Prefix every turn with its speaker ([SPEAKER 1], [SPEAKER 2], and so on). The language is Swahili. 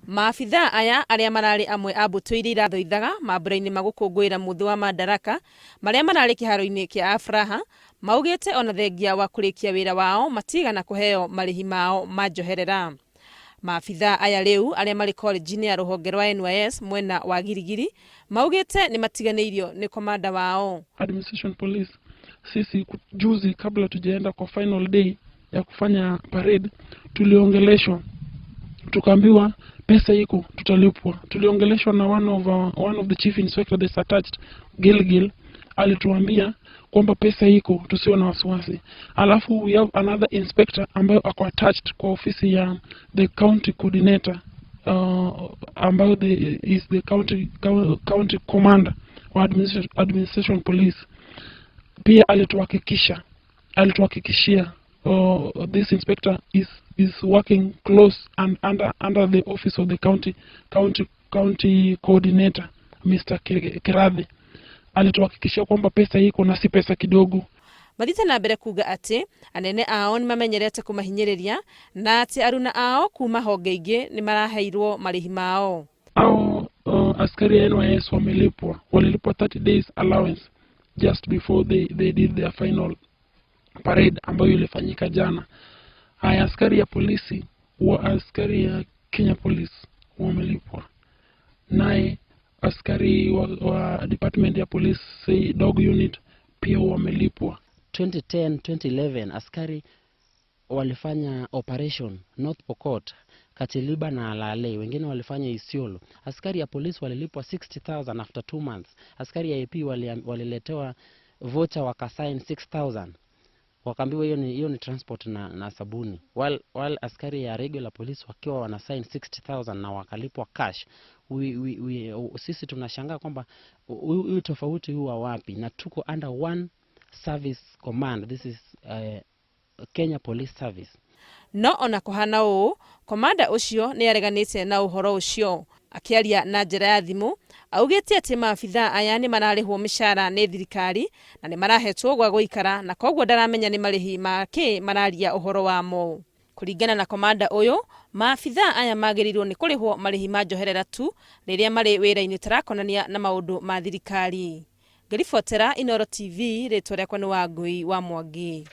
[SPEAKER 1] Maabitha aya aria marari amwe a mbutu iria irathoithaga mambura-ini magukungwira muthi wa Madaraka maria marari kiharo-ini kia Afraha maugite ona thengia wa kurikia wira wao matigana kuheo marihi mao ma njoherera. Maabitha aya riu aria mari college-ini ya ruhonge rwa NYS mwena wa Girigiri maugite ni matiganeirio ni komanda wao.
[SPEAKER 2] Administration Police sisi juzi kabla tujaenda kwa final day ya kufanya parade tuliongeleshwa tukaambiwa pesa iko tutalipwa. Tuliongeleshwa na one of the chief inspector that's attached Gilgil alituambia kwamba pesa iko tusiwe na wasiwasi. Alafu we have another inspector ambayo ako attached kwa ofisi ya the county coordinator ambayo is the county commander wa administration police. Pia alituhakikishia this inspector is working close and under the office of the county coordinator Mr. Kiradhi. Alituhakikishia kwamba pesa iko na si pesa kidogo.
[SPEAKER 1] Mathite na mbere kuga ati anene ao ni mamenyerete kumahinyiriria na ati aruna ao kuma honge ingi ni maraheirwo marihi mao.
[SPEAKER 2] Askari ya NYS walilipwa 30 days allowance just before they did their final parade ambayo ilifanyika jana. Haya askari ya polisi askari ya Kenya Police wamelipwa. Naye askari wa department ya police say dog unit pia wamelipwa.
[SPEAKER 3] 2010-2011 askari walifanya operation North Pokot, Katiliba na Lale, wengine walifanya Isiolo. Askari ya polisi walilipwa 60,000 after 2 months. Askari ya AP waliletewa voucher wakasign 6,000. Wakaambiwa hiyo ni transport na sabuni. While askari ya regular police wakiwa wana sign 60,000 na wakalipwa cash. Sisi tunashangaa kwamba huu tofauti huwa wapi, na tuko under one service command. This is Kenya Police Service.
[SPEAKER 1] No ona kuhana uu komanda ucio ni areganite na uhoro ucio. Akiaria na njira ya thimu augite ati maabitha aya ni mararihwo mishara ni thirikari na ni marahetwo gwa guikara na koguo ndaramenya ni marihi make mararia uhoro wamo. Kuringana na komanda uyu, maabitha aya magirirwo ni kurihwo marihi ma njoherera tu riria mari wira-ini tarakonania na maundu ma thirikari. Ngiribotera Inooro TV, ritwa riakwa ni Wangui wa Mwangi.